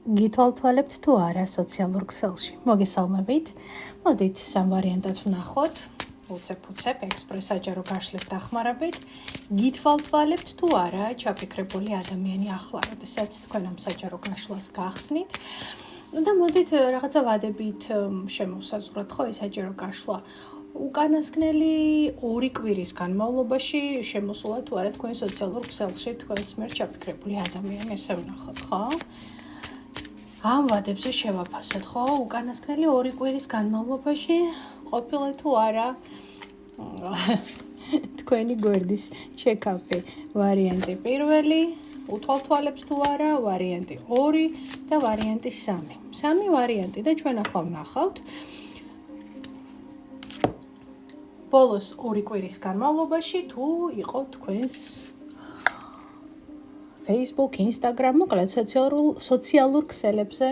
გითვალთვალებთ თუ არა სოციალურ ქსელში. მოგესალმებით. მოდით სამ ვარიანტად ვნახოთ. უცებ ექსპრეს საჯარო გაშლის დახმარებით. გითვალთვალებთ თუ არა ჩაფიქრებული ადამიანი ახლა, როდესაც თქვენ ამ საჯარო გაშლას გახსნით. და მოდით რაღაცა ვადებით შემოვსაზღვროთ, ხო, ეს საჯარო გაშლა. უკანასკნელი 2 კვირის განმავლობაში შემოსულა თუ არა თქვენ სოციალურ ქსელში თქვენს მიერ ჩაფიქრებული ადამიანი, ესე ვნახოთ, ხო? ამ ვადებზე შევაფასოთ, ხო? უკანასკნელი 2 კვირის განმავლობაში ყოფილა თუ არა თქვენი გვერდის ჩეკაპი. ვარიანტი პირველი, უთვალთვალებს თუ არა, ვარიანტი 2 და ვარიანტი 3. 3 ვარიანტი და ჩვენ ახლა ვნახავთ. ბოლოს 2 კვირის განმავლობაში თუ იყო თქვენს Facebook, Instagram, მოკლედ სოციალურ ქსელებზე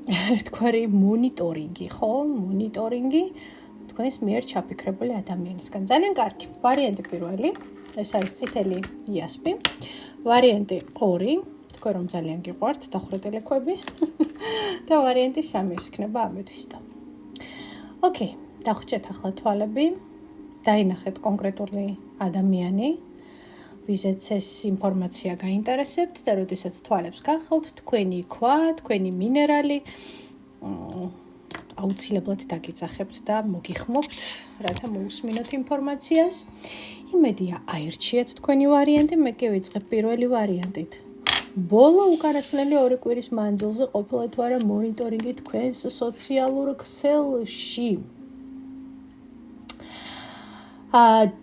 ერთგვარი მონიტორინგი, ხო? მონიტორინგი თქვენს მიერ ჩაფიქრებული ადამიანისგან. ძალიან კარგი. ვარიანტი პირველი, ეს არის წითელი იასპი. ვარიანტი 2, თქვენ რომ ძალიან გიყვართ დახვრეტილი ქვები. და ვარიანტი 3 იქნება ამისთვის და. ოკეი, დახვჭეთ ახლა თვალები. დაინახეთ კონკრეტული ადამიანი. ვიზეც ეს ინფორმაცია გაინტერესებთ და როდესაც თვალებს გახელთ, თქვენი ქვა, თქვენი მინერალი აუცილებლად დაგიძახებთ და მოგიხმობთ, რათა მოусმინოთ ინფორმაციას. იმედია აირჩიეთ თქვენი ვარიანტი, მე კი ვიწყებ პირველი ვარიანტით. ბოლო უკანასკნელი 2 კვირის მანძილზე ყოფილა თუ არა მონიტორინგი თქვენს სოციალურ ქსელში.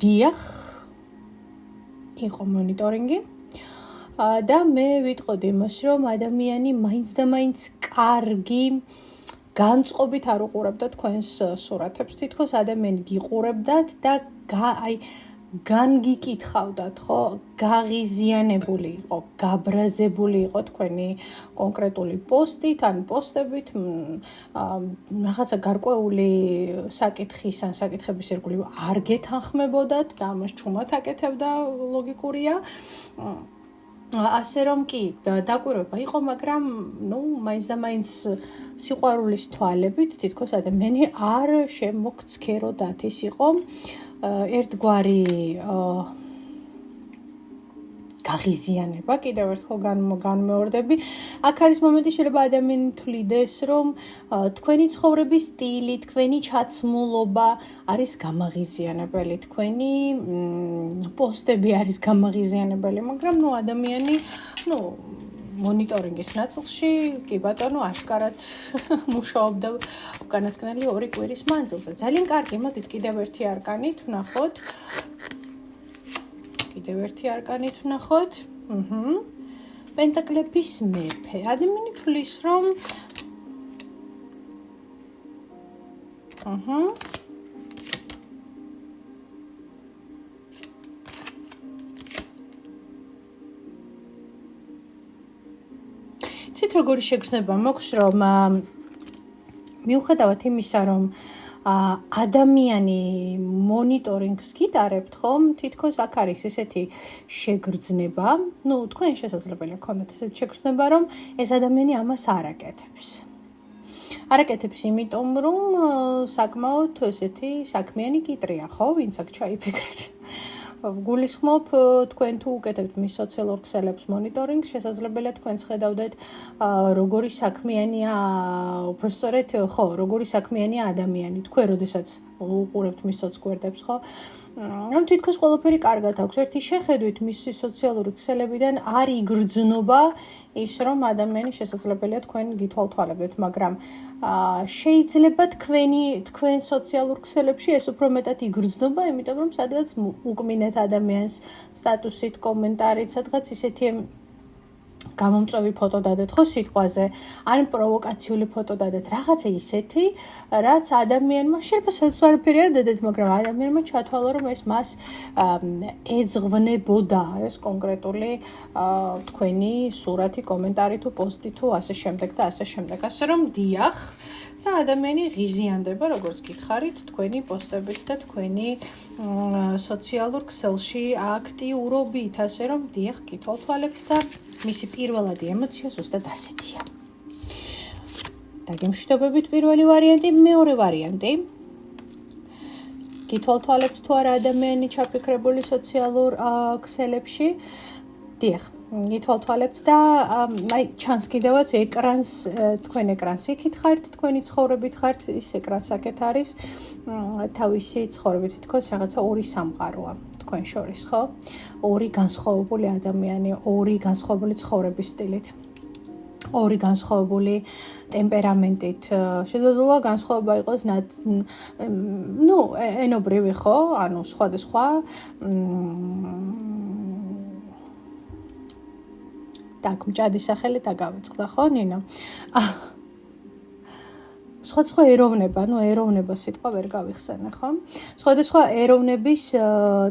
დიახ, იყო მონიტორინგი და მე ვიტყოდი იმას, რომ ადამიანი მაინც და მაინც კარგი განწყობით არ უყურებდა თქვენს სურათებს, თითქოს ადამიანი გიყურებდათ და განგიკითხავდათ, ხო? გაღიზიანებული იყო, გაბრაზებული იყო თქვენი კონკრეტული პოსტით ან პოსტებით, რაღაცა გარკვეული საკითხის ან საკითხების ირგვლივ არ გეთანხმებოდათ და ამას ჩუმად აკეთებდა, ლოგიკურია. ასე რომ კი, დაკვირვება იყო, მაგრამ მაინც და მაინც სიყვარულის თვალებით თითქოს ადამიანი არ შემოგცქეროდათ. ის იყო ერთგვარი გაღიზიანება, კიდევ ერთხელ განმეორდები. აქ არის მომენტი, შეიძლება ადამიანი თვლიდეს, რომ თქვენი ცხოვრების სტილი, თქვენი ჩაცმულობა არის გამაღიზიანებელი, თქვენი პოსტები არის გამაღიზიანებელი, მაგრამ ადამიანი, მონიტორინგის ნაწილში, კი ბატონო, აშკარად მუშაობდა უკანასკნელი 2 კვირის მანძილზე. ძალიან კარგი, მოდით კიდევ ერთი არკანით ვნახოთ. კიდევ ერთი არკანით ვნახოთ. პენტაკლების მეფე. ადამიანი თვლის, რომ ცით როგორი შეგრძნება მაქვს, რომ მიუხედავად იმისა, რომ ადამიანი მონიტორინგს გიტარებთ, ხომ? თითქოს აქ არის ესეთი შეგრძნება, თქვენ შესაძლებელია გქონდეთ ესეთი შეგრძნება, რომ ეს ადამიანი ამას არ აკეთებს. არ აკეთებს იმიტომ, რომ საკმაოდ ესეთი საქმიანი კიტრია, ხო? ვინც აქ ჩაიფიქრეთ. გულისხმობ, თქვენ თუ უკეთებთ მის სოციალურ ქსელებს მონიტორინგს, შესაძლებელია თქვენს ხედავდეთ, როგორი საქმიანია, უბრალოდ ხო, როგორი საქმიანია ადამიანი. თქვენ როდესაც უყურებთ მის სოცგვერდებს, ხო? თითქოს ყველაფერი კარგად აქვს. ერთი შეხედვით მისი სოციალური ქსელებიდან არ იგრძნობა ის, რომ ადამიანი შესაძლებელია თქვენ გითვალთვალებთ, მაგრამ შეიძლება თქვენ სოციალურ ქსელებში ეს უფრო მეტად იგრძნობა, იმიტომ რომ სადღაც უკმინეთ ადამიანს სტატუსით, კომენტარით, სადღაც ისეთი გამომწვევი ფოტო დადეთ, ხო, სიტყვაზე, ან პროვოკაციული ფოტო დადეთ, რაღაცა ისეთი, რაც ადამიანმა შეიძლება სადაც არაფერი არ დადეთ, მაგრამ ადამიანმა ჩათვალა, რომ ეს მას ეძღვნებოდა, ეს კონკრეტული თქვენი სურათი, კომენტარი თუ პოსტი თუ ასე შემდეგ და ასე შემდეგ. ასე რომ დიახ, და ადამიანი ღიზიანდება, როგორც გითხარით, თქვენი პოსტებით და თქვენი სოციალურ ქსელში აქტიურობით, ასე რომ დიახ, გითვალთვალებთ და მისი პირველადი ემოცია ზუსტად ასეთია. დაგემშვიდობებით პირველი ვარიანტი, მეორე ვარიანტი. გითვალთვალებთ თუ არა ადამიანი ჩაფიქრებული სოციალურ ქსელებში. დიახ, გითვალთვალებთ და აი ჩანს კიდევაც ეკრანს, თქვენ ეკრანს იქით ხართ, თქვენი ცხოვრებით ხართ, ის ეკრანს აქეთ არის. თავისი ცხოვრებით თითქოს რაღაცა ორი სამყაროა თქვენ შორის, ხო? ორი განსხვავებული ადამიანი, ორი განსხვავებული ცხოვრების სტილით. ორი განსხვავებული ტემპერამენტით. შესაძლოა განსხვავება იყოს ენობრივი, ხო? ანუ სხვადასხვა так, მჭადი სახელი დაგავიწყდა, ხო, ნინო? სხვადასხვა ეროვნება, ეროვნება სიტყვა ვერ გავიხსენე, ხო? სხვადასხვა ეროვნების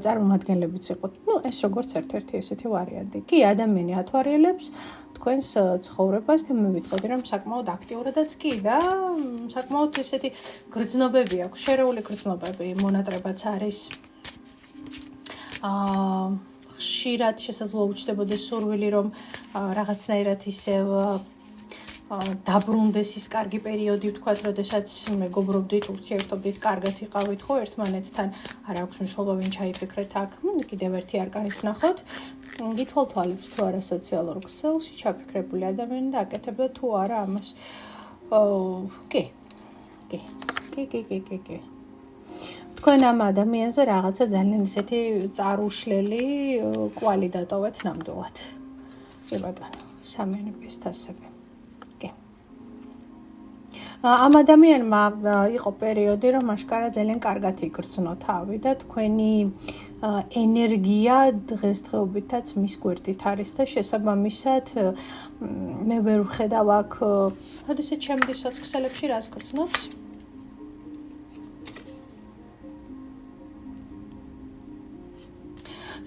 წარმომადგენლებიც იყოთ. ეს როგორც ერთ-ერთი ესეთი ვარიანტი. კი, ადამიანი ათვალიერებს თქვენს ცხოვრებას და მე ვიტყოდი, რომ საკმაოდ აქტიურადაც კი და საკმაოდ ესეთი გრძნობები აქვს, შერეული გრძნობები, მონატრებაც არის. ხშირად შესაძლოა უჩნდებოდეს სურვილი, რომ რაღაცნაირად ისევ დაბრუნდეს ის კარგი პერიოდი, ვთქვათ, როდესაც მეგობრობდით, ურთიერთობდით, კარგად იყავით, ხო, ერთმანეთთან, არ აქვს მნიშვნელობა ვინ ჩაიფიქრეთ აქ. კიდევ ერთი არკანით ვნახოთ. გითვალთვალებთ თუ არა სოციალურ ქსელში ჩაფიქრებული ადამიანი და აკეთებდა თუ არა ამას. კი. თქვენ ამ ადამიანზე რაღაცა ძალიან ისეთი წარუშლელი კვალი დატოვეთ ნამდვილად. კი ბატონო, სამიანების თასები. ამ ადამიანმა იყო პერიოდი, რომ აშკარა ძალიან კარგად იგრძნო თავი და თქვენი ენერგია დღესდღეობითაც მის გვერდით არის და შესაბამისად მე ვერ ვხედავ აქ, როდესაც ჩემი სოციალებში რას გრძნობს?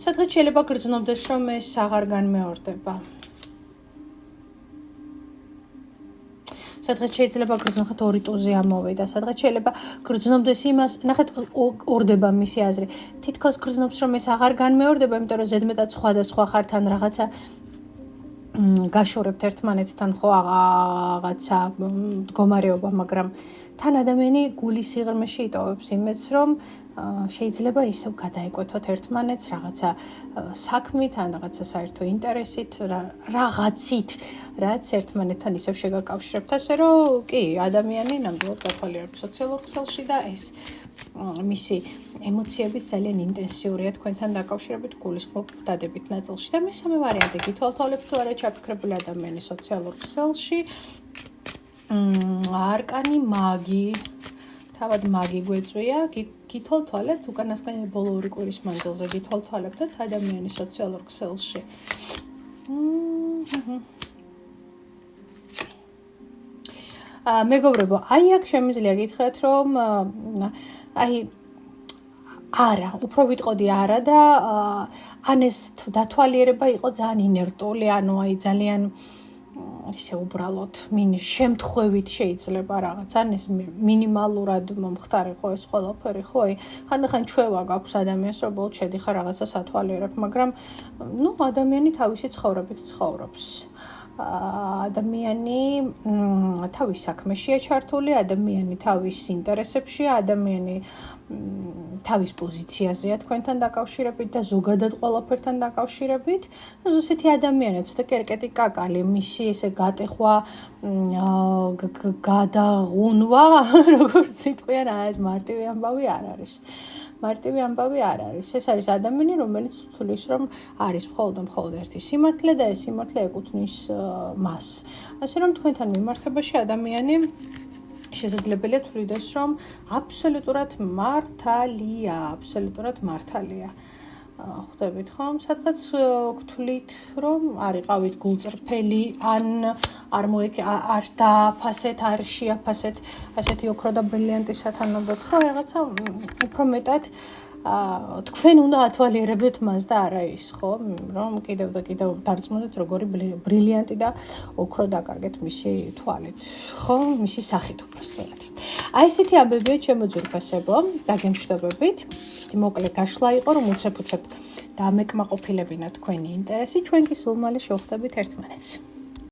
სადღაც შეიძლება გრძნობდეს, რომ ეს აღარ განმეორდება. სადღაც შეიძლება გრძნოთ ორი ტუზი ამოვიდა, სადღაც შეიძლება გრძნობდეს იმას, ნახეთ, ორდება მისი აზრი. თითქოს გრძნობს, რომ ეს აღარ განმეორდება, იმიტომ რომ ზედმეტად სხვადასხვა ხართ ან რაღაცა გაშორებთ ერთმანეთთან, ხო, რაღაცა მდგომარეობა, მაგრამ თან ადამიანი გულის სიღრმეში იტოვებს იმედს, რომ შეიძლება ისევ გადაეკვეთოთ ერთმანეთს რაღაცა საქმით ან რაღაცა საერთო ინტერესით, რაღაცით, რაც ერთმანეთთან ისევ შეგაკავშირებთ, ასე რომ კი, ადამიანი ნამდვილად გათვალიერებს სოციალურ ქსელში და ეს მისი ემოციების ძალიან ინტენსიურია თქვენთან დაკავშირებით გულისხმობ დადებით ნაწილში და მესამე ვარიანტი გითვალთვალებთ თუ არა ჩაფიქრებული ადამიანი სოციალურ ქსელში. არკანი მაგი, თავად მაგი გვეწვია, გითვალთვალებთ უკანასკნელი ბოლო ორი კვირის მანძილზე გითვალთვალებთ ადამიანი სოციალურ ქსელში. მეგობრებო, აი აქ შემიძლია გითხრათ, რომ არა, უფრო ვიტყოდი არა და ან ეს დათვალიერება იყო ძალიან ინერტული, ანუ ძალიან ისე უბრალოდ შემთხვევით შეიძლება რაღაც ან ეს მინიმალურად მომხდარიყო ეს ყველაფერი, ხო? ხანდახან ჩვევა გაქვს ადამიანს, რომ ბოლოს შედიხარ რაღაცას ათვალიერებ, მაგრამ ადამიანი თავისი ცხოვრებით ცხოვრობს. ადამიანი თავის საქმეშია ჩართული, ადამიანი თავის ინტერესებშია, ადამიანი თავის პოზიციაზეა თქვენთან დაკავშირებით და ზოგადად ყველაფერთან დაკავშირებით. ესეთი ადამიანია, ცოტა კერკეტი კაკალი, მისი ესე გატეხვა, გადაღუნვა, როგორც იტყვიან, ეს მარტივი ამბავი არ არის. მარტივი ამბავი არ არის. ეს არის ადამიანი, რომელიც თulis რომ არის მხოლოდ ერთი სიმართლე და ეს სიმართლე ეკუთვნის მას. ასე რომ თქვენთან მიმართებაში ადამიანი შესაძლებელია თulides რომ აბსოლუტურად მართალია. ხვდებით ხომ? სადღაც გთვლით რომ არ იყავით გულწრფელი ან არ დააფასეთ, არ შეაფასეთ ასეთი ოქრო და ბრილიანტი სათანადოდ, ხო, რაღაცა უფრო მეტად თქვენ უნდა ათვალიერებდეთ მას და არა ის, ხო, რომ კიდევ დარწმუნდეთ როგორი ბრილიანტი და ოქრო დაკარგეთ მისი თვალით, ხო, მისი სახით უბრალოდ. აი ესეთი ამბებია ჩემო ძვირფასებო, დაგემშვიდობებით. ისეთი მოკლე გაშლა იყო, რომ უცებ-უცებ დამეკმაყოფილებინა თქვენი ინტერესი, ჩვენ კი სულ მალე შევხვდებით ერთმანეთს.